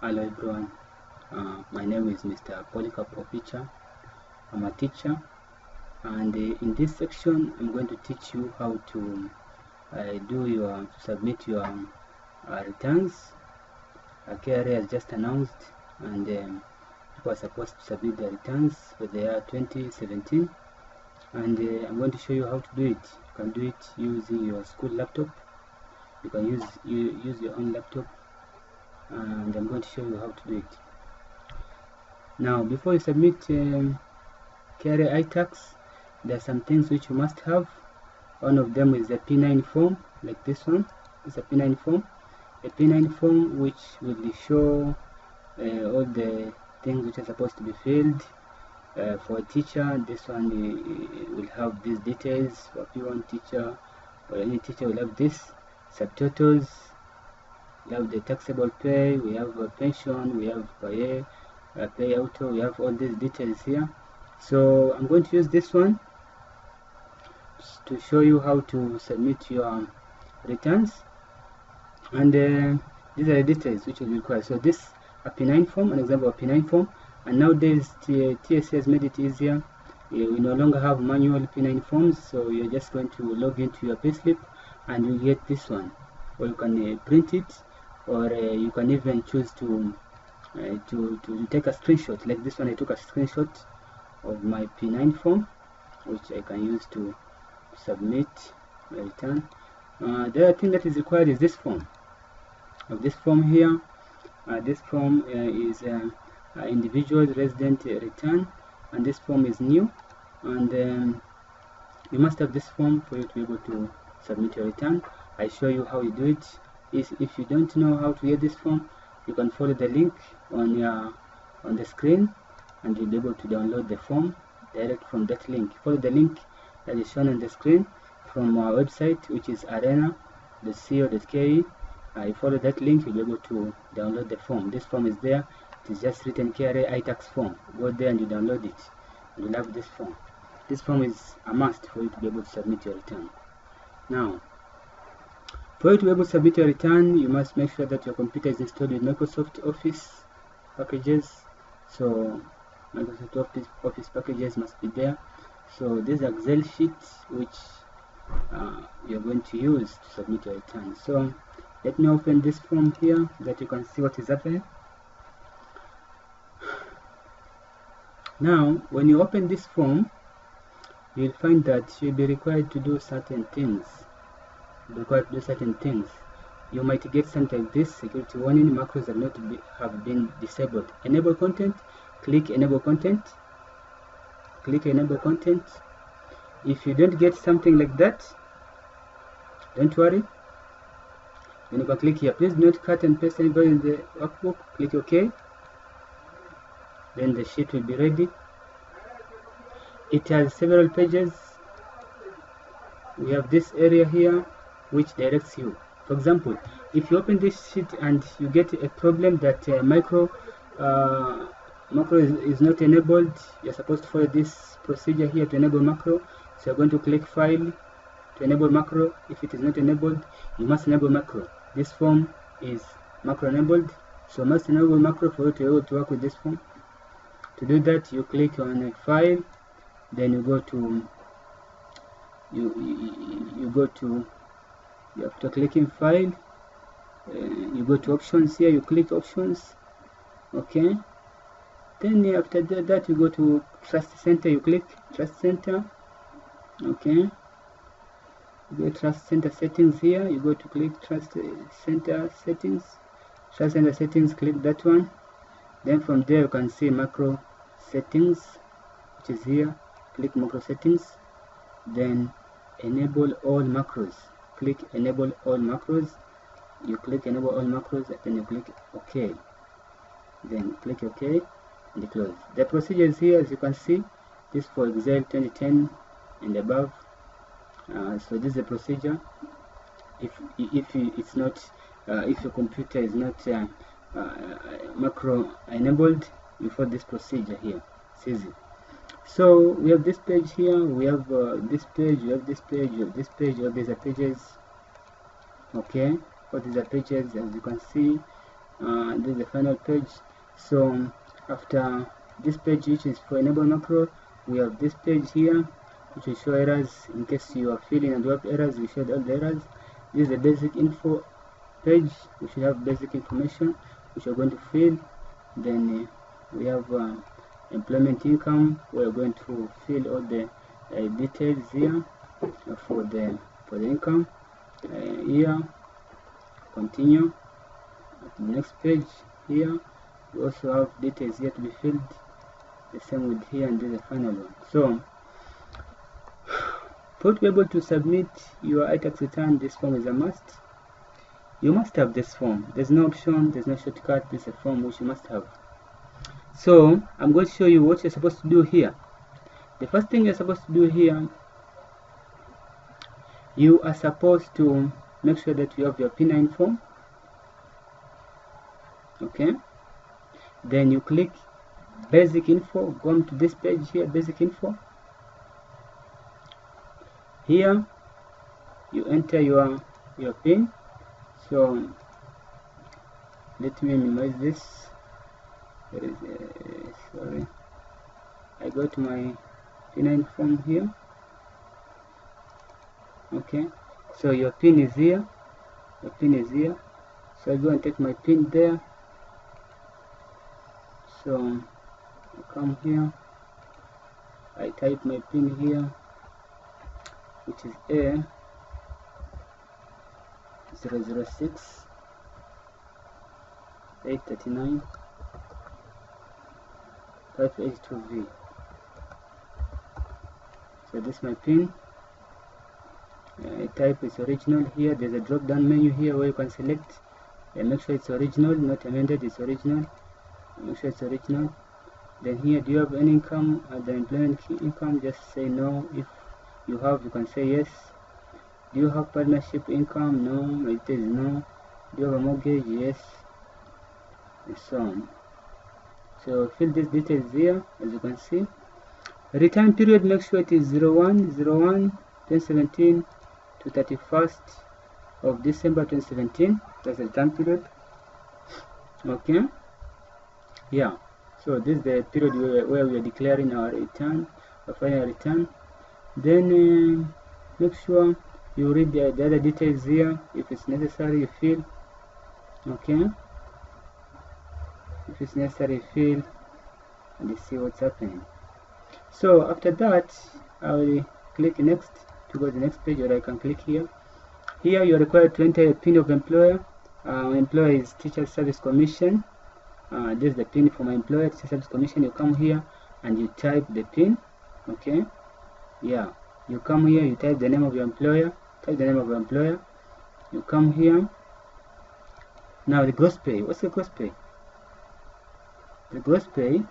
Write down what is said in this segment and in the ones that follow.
Hello everyone, my name is Mr. KRA. I'm a teacher, and in this section I'm going to teach you how to submit your returns. KRA has just announced, and people are supposed to submit their returns for the year 2017, and I'm going to show you how to do it. You can do it using your school laptop. You can use your own laptop, and I'm going to show you how to do it. Now, before you submit KRA iTAX, there are some things which you must have. One of them is a P9 form, like this one. It's a P9 form. A P9 form which will show all the things which are supposed to be filled for a teacher. This one will have these details. For P1 teacher or any teacher will have this subtotals. We have the taxable pay, we have pension, we have pay auto, we have all these details here. So I'm going to use this one to show you how to submit your returns, and these are the details which will be required. So this a P9 form, an example of P9 form, and nowadays TSA has made it easier. We no longer have manual P9 forms, so you're just going to log into your payslip and you get this one, or you can print it, or you can even choose to take a screenshot. Like this one, I took a screenshot of my P9 form, which I can use to submit my return. The other thing that is required is this form. Of this form here, this form is individual resident return, and this form is new, and you must have this form for you to be able to submit your return. I show you how you do it. If you don't know how to get this form, you can follow the link on the screen, and you'll be able to download the form direct from that link. Follow the link that is shown on the screen from our website, which is arena.co.ke. You follow that link, you'll be able to download the form. This form is there. It is just written KRA iTAX form. Go there and you download it. You'll have this form. This form is a must for you to be able to submit your return. Now, for you to be able to submit your return, you must make sure that your computer is installed with Microsoft Office packages. So Microsoft Office packages must be there. So these are Excel sheets which you're going to use to submit your return. So let me open this form here so that you can see what is happening. Now, when you open this form, you'll find that you'll be required to do certain things. You might get something like this: security warning, macros have been disabled. Enable content, click enable content. Click enable content. If you don't get something like that, don't worry. Then you can click here. Please do not cut and paste anybody in the workbook. Click OK. Then the sheet will be ready. It has several pages. We have this area here which directs you. For example, if you open this sheet and you get a problem that macro is not enabled, you're supposed to follow this procedure here to enable macro. So you're going to click file to enable macro. If it is not enabled, you must enable macro. This form is macro enabled, so must enable macro for you to be able to work with this form. To do that, you click on a file, then you go to after clicking file, you go to options here, you click options. Okay, then after that you go to trust center, you click trust center. Okay, you go to trust center settings here, you go to click trust center settings. Trust center settings, click that one. Then from there you can see macro settings, which is here. Click macro settings, then enable all macros. Click enable all macros. You click enable all macros, then you click OK. Then click OK and close. The procedure is here, as you can see. This for Excel 2010 and above. So this is the procedure. If your computer is not macro enabled, you follow this procedure here. It's easy. So we have this page here, we have this page, we have this page, we have this page, all these are pages. Okay, all these are pages, as you can see. This is the final page. So after this page, which is for enable macro, we have this page here which will show errors. In case you are filling and you have errors, we showed all the errors. This is the basic info page, which will have basic information which we are going to fill. Then we have employment income. We are going to fill all the details here for the income. Here, continue. At the next page here, we also have details here to be filled. The same with here, and this is the final one. So to be able to submit your iTAX return, this form is a must. You must have this form. There's no option, there's no shortcut. This is a form which you must have. So I'm going to show you what you're supposed to do here. The first thing you're supposed to do here, you are supposed to make sure that you have your P9 form. Okay, then you click basic info, go on to this page here, basic info. Here you enter your PIN. So let me minimize this. There is sorry, I go to my P9 form here. Okay, so your PIN is here, your PIN is here. So I go and take my PIN there. So I come here, I type my PIN here, which is A 006 839 582V. So this is my PIN. I type its original here. There's a drop down menu here where you can select and make sure it's original, not amended. It's original. Make sure it's original. Then here, do you have any income? The employment income, just say no. If you have, you can say yes. Do you have partnership income? No. It is no. Do you have a mortgage? Yes, and so on. So fill these details here. As you can see, return period, make sure it is 01/01/2017 to 31st of December 2017. That's the return period. Okay, yeah, so this is the period where we are declaring our return, our final return. Then make sure you read the other details here. If it's necessary, you fill. Okay, if it's necessary, fill, and you see what's happening. So after that, I will click next to go to the next page, or I can click here. Here you are required to enter a PIN of employer. Employer is Teacher Service Commission. This is the PIN for my employer, Teacher Service Commission. You come here and you type the PIN. Okay, yeah, you come here, you type the name of your employer. Type the name of your employer. You come here. Now the gross pay. What's the gross pay? The gross pay.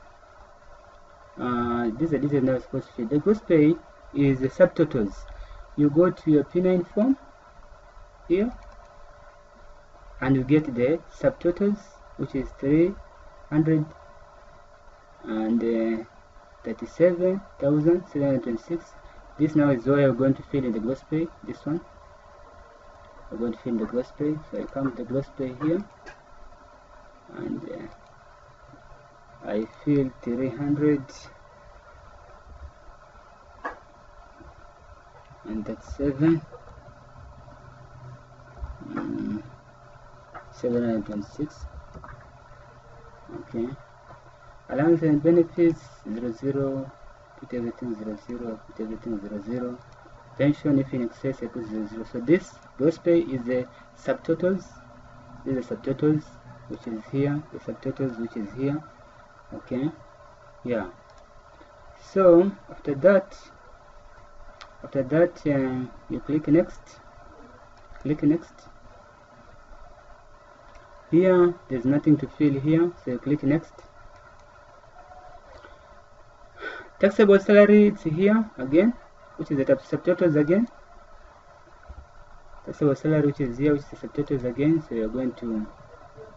These are details now supposed to fit. The gross pay is the subtotals. You go to your P9 form here, and you get the subtotals, which is 337,726. This now is where you're going to fill in the gross pay. This one, we're going to fill in the gross pay. So I come to the gross pay here, and I fill 300, and that's 726. Okay, allowance and benefits 00, put everything 00, put everything 00. Pension, if in excess, I put 00. So this gross pay is the subtotals. These are subtotals, which is here. The subtotals, which is here. Okay, yeah. So after that you click next. Click next. Here there's nothing to fill here, so you click next. Taxable salary, it's here again, which is the subtotals again. Taxable salary, which is here, which is the subtotals again. So you're going to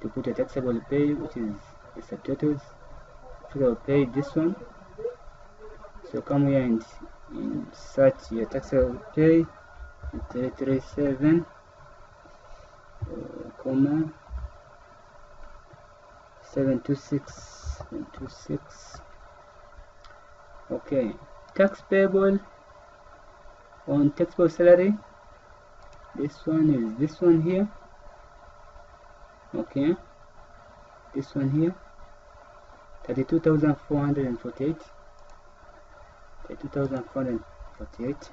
put a taxable pay, which is the subtotals. Taxable pay, this one. So come here and search your taxable pay, 337, comma 726. Okay, tax payable on taxable salary. This one is this one here. Okay, this one here, 32,448. 32,448.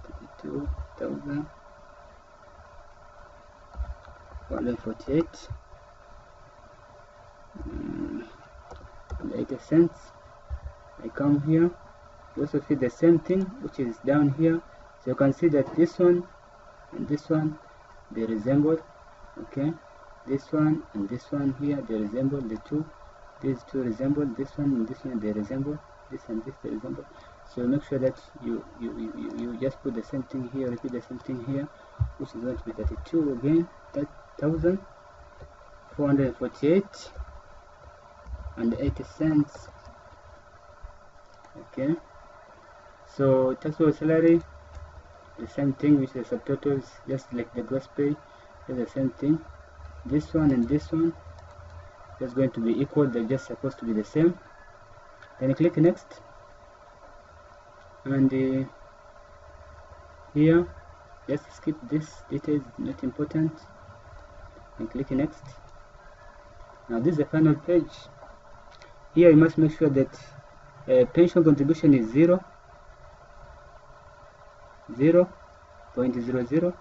32,448. 80 cents. I come here, you also see the same thing which is down here. So you can see that this one and this one, they resemble. Okay, this one and this one here, they resemble. These two resemble. This one and this one, they resemble. This and this, they resemble. So make sure that you just put the same thing here, repeat the same thing here, which is going to be 32 again, 1,448 and 80 cents. Okay, so taxable salary, the same thing with the subtotals, just like the gross pay, is the same thing. This one and this one is going to be equal, they're just supposed to be the same. Then click next, and here just skip this details, not important, and click next. Now this is the final page. Here you must make sure that pension contribution is 0.00.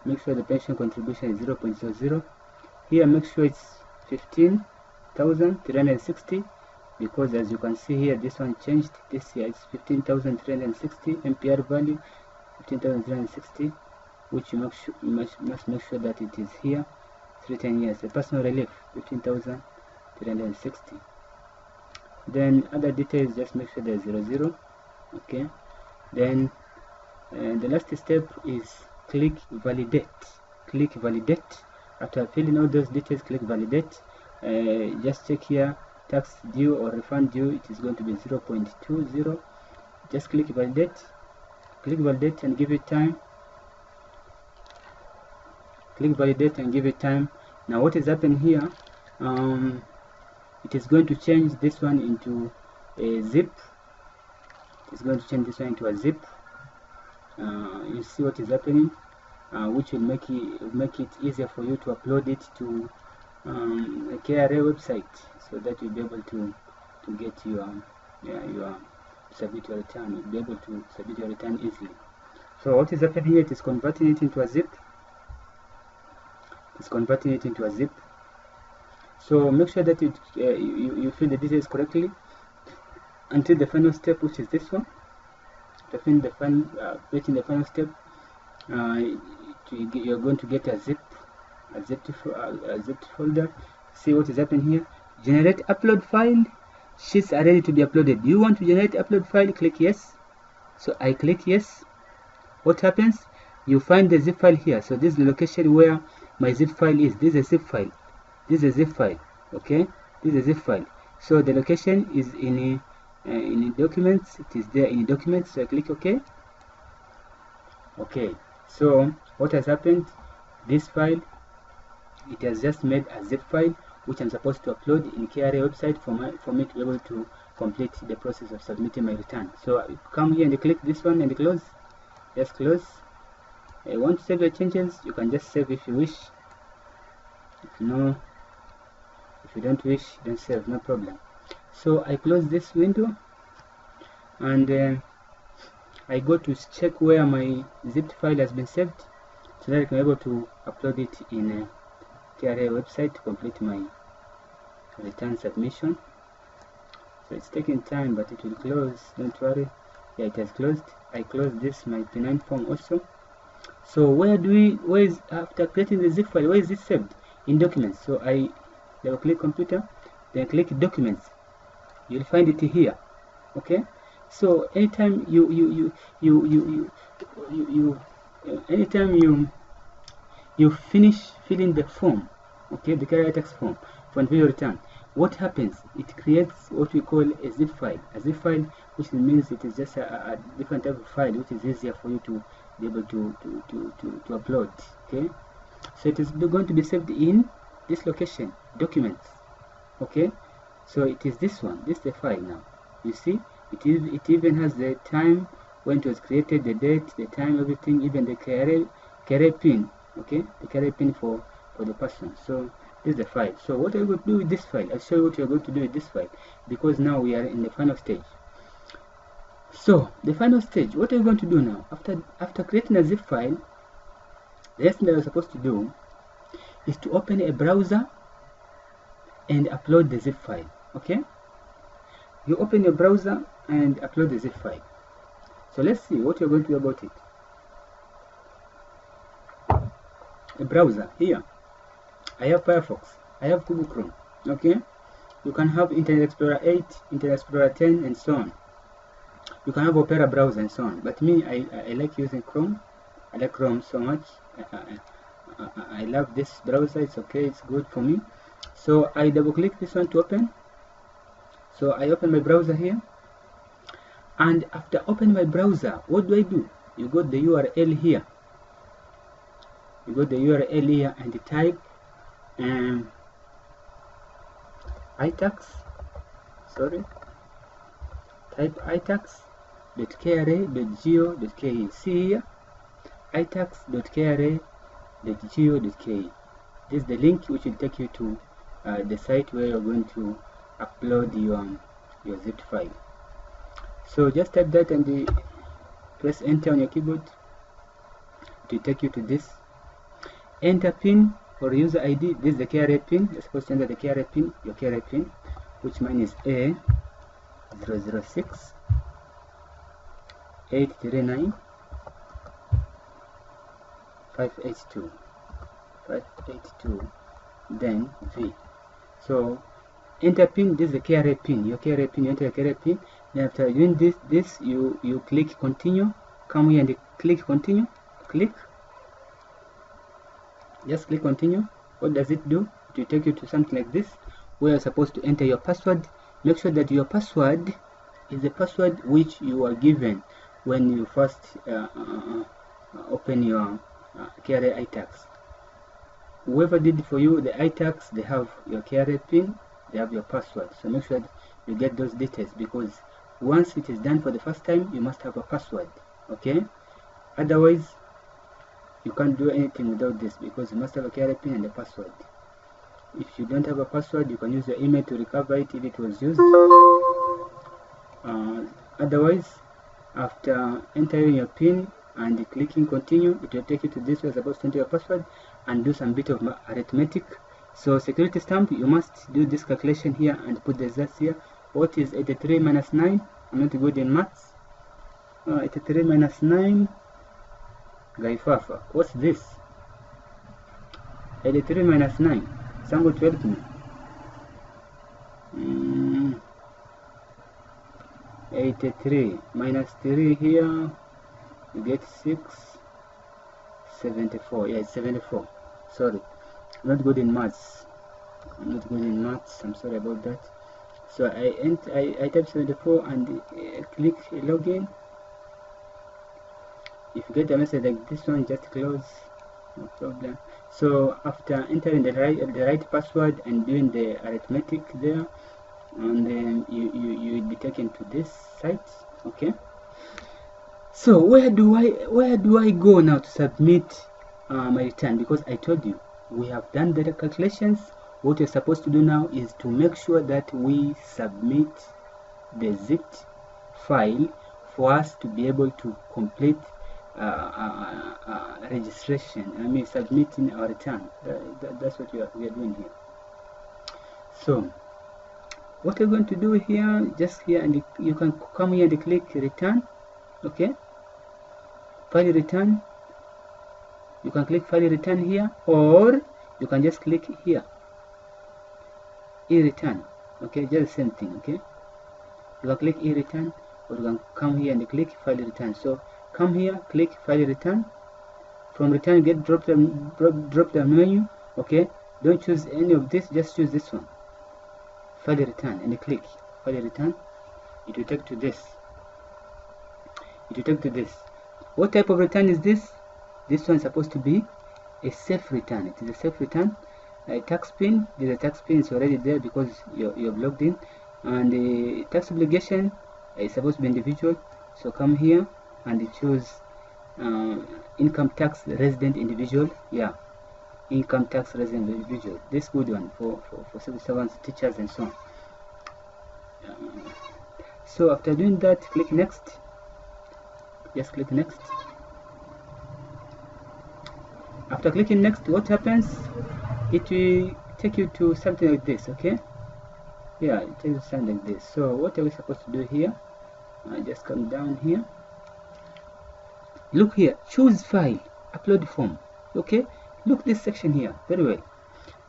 Make sure the pension contribution is 0.00. Here make sure it's 15,360, because as you can see here, this one changed. This here is 15,360 MPR value, 15,360, which you must make sure that it is here. It's written here. The personal relief 15,360. Then other details, just make sure there's 00. Okay, then the last step is click validate. Click validate. After filling all those details, click validate. Just check here, tax due or refund due, it is going to be 0.20. Just click validate. Click validate and give it time. Click validate and give it time. Now what is happening here, it is going to change this one into a zip. It's going to change this one into a zip. You see what is happening, which will make it easier for you to upload it to a KRA website, so that you'll be able to get your submit your return. You'll be able to submit your return easily. So what is happening here, it is converting it into a zip. It's converting it into a zip. So make sure that you fill the details correctly until the final step, which is this one. To fill the final, reaching the final step, you're going to get a zipped folder. See what is happening here. Generate upload file. Sheets are ready to be uploaded. Do you want to generate upload file? Click yes. So I click yes. What happens? You find the zip file here. So this is the location where my zip file is. This is a zip file. This is a zip file. Okay, this is a zip file. So the location is in documents. It is there in documents. So I click OK. Okay, so what has happened? This file, it has just made a zip file which I'm supposed to upload in KRA website for me to be able to complete the process of submitting my return. So I come here and click this one and close. Just close. I want to save your changes. You can just save if you wish. If you don't wish, don't save, no problem. So I close this window, and I go to check where my zipped file has been saved, so that I can be able to upload it in a KRA website to complete my return submission. So it's taking time, but it will close, don't worry. Yeah, it has closed. I closed this, my P9 form also. So where is, after creating the zip file, where is it saved? In documents. So I double click computer, then click documents. You'll find it here. Okay, so anytime anytime you finish filling the form, okay, the iTAX form for video return, what happens? It creates what we call a zip file. A zip file, which means it is just a different type of file, which is easier for you to be able to upload. Okay, so it is going to be saved in this location, documents. Okay, so it is this one. This is the file now. You see, it even has the time when it was created, the date, the time, everything, even the KRA pin. Okay, the KRA pin for the person. So this is the file. So what are you going to do with this file? I'll show you what you're going to do with this file, because now we are in the final stage. So the final stage, what are you going to do now? After creating a zip file, the next thing that you're supposed to do is to open a browser and upload the zip file. Okay, you open your browser and upload the zip file. So let's see what you're going to do about it. A browser here, I have Firefox, I have Google Chrome. Okay, you can have Internet Explorer 8, Internet Explorer 10, and so on. You can have Opera browser and so on, but me, I like using Chrome. I like Chrome so much. I love this browser. It's okay, it's good for me. So I double click this one to open. So I open my browser here, and after opening my browser, what do? You got the URL here. You got the URL here, and you type iTAX. Sorry, type iTAX.kra.go.ke. See here, iTAX.kra.go.ke. This is the link which will take you to the site where you're going to upload your zipped file. So just type that and press enter on your keyboard to take you to this. Enter pin or user ID. This is the KRA pin. You're supposed to enter the KRA pin, your KRA pin, which mine is A006 839 582, then V. So enter pin. This is the KRA pin, your KRA pin. You enter the KRA pin. Then after doing this, you click continue. Come here and click continue. Click. Just click continue. What does it do? It will take you to something like this, where you're supposed to enter your password. Make sure that your password is the password which you are given when you first open your KRA iTAX. Whoever did it for you, the iTAX, they have your KRA pin, they have your password. So make sure that you get those details, because once it is done for the first time, you must have a password. Okay, otherwise you can't do anything without this, because you must have a KRA pin and a password. If you don't have a password, you can use your email to recover it if it was used. Otherwise, after entering your pin and clicking continue, it will take you to this where you're supposed to enter your password and do some bit of arithmetic. So security stamp, you must do this calculation here and put the results here. What is 83 minus 9? I'm not good in maths. 83 minus 9. Gaifafa. What's this? 83 minus 9. Somebody help me. 83 minus 3 here. You get 6. 74. Yeah, it's 74. Sorry. I'm not good in maths. I'm sorry about that. So I type 74 and click login. If you get a message like this one, just close, no problem. So after entering the right password and doing the arithmetic there, and then you will be taken to this site. Okay, so where do I go now to submit my return? Because I told you we have done the calculations. What you're supposed to do now is to make sure that we submit the zipped file for us to be able to complete registration. I mean, submitting our return. That's what we are doing here. So what we're going to do here, just here, and you can come here and click return. Okay, file return. You can click file return here, or you can just click here, e-return. Okay, just the same thing. Okay, you can click e-return, or you can come here and click file return. So come here, click file return. From return, get drop down menu. Okay, don't choose any of this, just choose this one, file return, and click file return. It will take to this. What type of return is this? This one is supposed to be a safe return. It is a safe return. tax pin. The tax pin is already there because you're logged in, and the tax obligation is supposed to be individual. So come here and choose income tax resident individual. Yeah, income tax resident individual. This good one for civil servants, teachers, and so on. So after doing that, click next. Just click next. After clicking next, what happens? It will take you to something like this. Okay, yeah, it takes you something like this. So what are we supposed to do here? I just come down here. Look here, choose file, upload form. Okay, look this section here very well.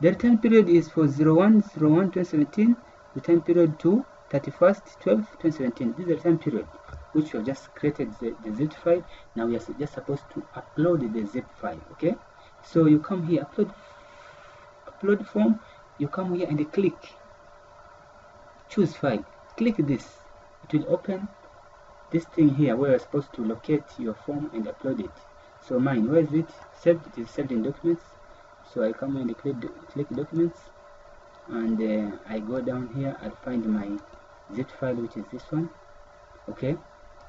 The return period is for 01/01/2017, return period to 31/12/2017. This is the return period which we have just created the zip file. Now we are just supposed to upload the zip file. Okay, so you come here, upload form. You come here and click choose file. Click this, it will open this thing here where you're supposed to locate your form and upload it. So mine, where is it saved? It is saved in documents. So I come and click documents, and I go down here. I'll find my zip file, which is this one. Okay,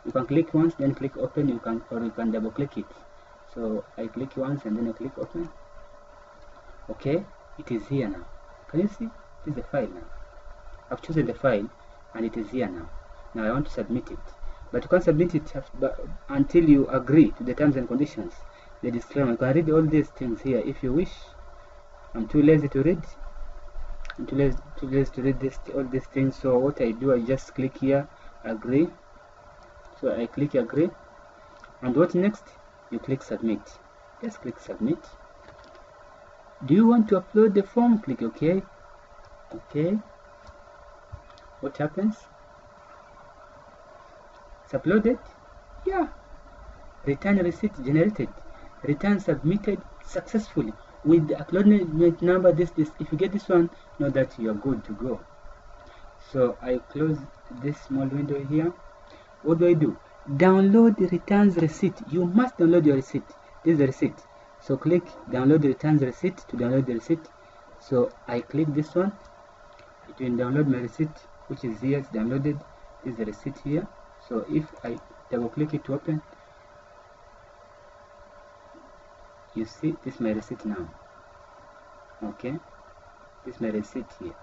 you can click once, then click open. You can double click it. So I click once and then I click open. Okay, it is here now. Can you see? It is the file now. I've chosen the file and it is here now. Now I want to submit it, but you can't submit it until you agree to the terms and conditions. The disclaimer, you can read all these things here if you wish. I'm too lazy to read. I'm too lazy to read all these things. So what I do, I just click here, agree. So I click agree, and what next? You click submit. Just click submit. Do you want to upload the form? Click OK. Okay. What happens? It's uploaded. Yeah. Return receipt generated. Return submitted successfully with the acknowledgement number. This. If you get this one, know that you are good to go. So I close this small window here. What do? Download the returns receipt. You must download your receipt. This is the receipt. So click download the returns receipt to download the receipt. So I click this one. It will download my receipt, which is here. It's downloaded. This is the receipt here. So if I double click it to open, you see this is my receipt now. Okay, this is my receipt here.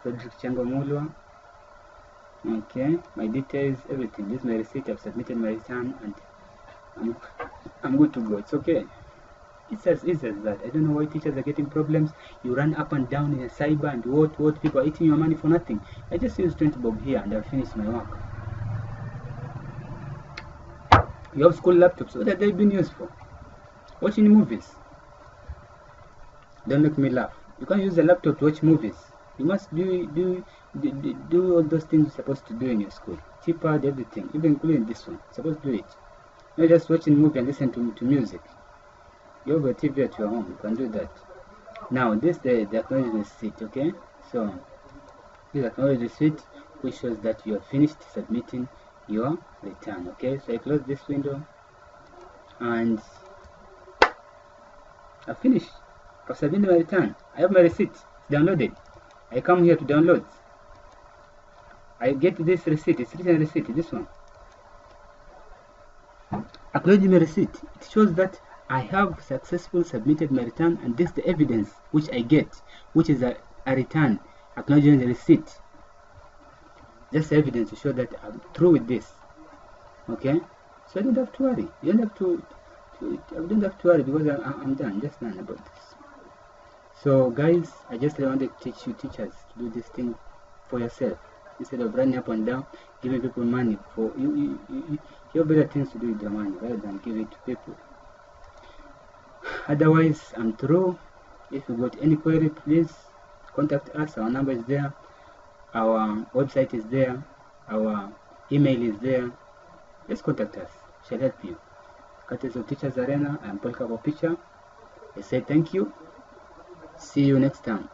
Frederick Chango Mulwa. Okay, my details, everything. This is my receipt. I've submitted my return and I'm good to go. It's okay. It's as easy as that. I don't know why teachers are getting problems. You run up and down in a cyber and what people are eating your money for nothing. I just use 20 bob here and I've finished my work. You have school laptops. What have they been used for? Watching movies. Don't make me laugh. You can't use a laptop to watch movies. You must do all those things you're supposed to do in your school. T-pad, everything, even including this one. You're supposed to do it. Not just watching movie and listen to music. You have a TV at your home. You can do that. Now this the acknowledgement receipt. Okay, so this acknowledgement receipt which shows that you have finished submitting your return. Okay, so I close this window and I finished. I've submitted my return. I have my receipt. It's downloaded. I come here to download. I get this receipt. It's written receipt. This one. Acknowledge my receipt. It shows that I have successfully submitted my return, and this is the evidence which I get, which is a return acknowledging the receipt. Just evidence to show that I'm through with this. Okay, so I don't have to worry. You don't have to. I don't have to worry because I'm done. Just done about this. So guys, I just wanted to teach you teachers to do this thing for yourself instead of running up and down giving people money. For you have better things to do with your money rather than give it to people. Otherwise, I'm through. If you got any query, please contact us. Our number is there, our website is there, our email is there. Just contact us. Shall help you. Courtesy of Teachers Arena, I'm Paul Kapo Picture. I say thank you. See you next time.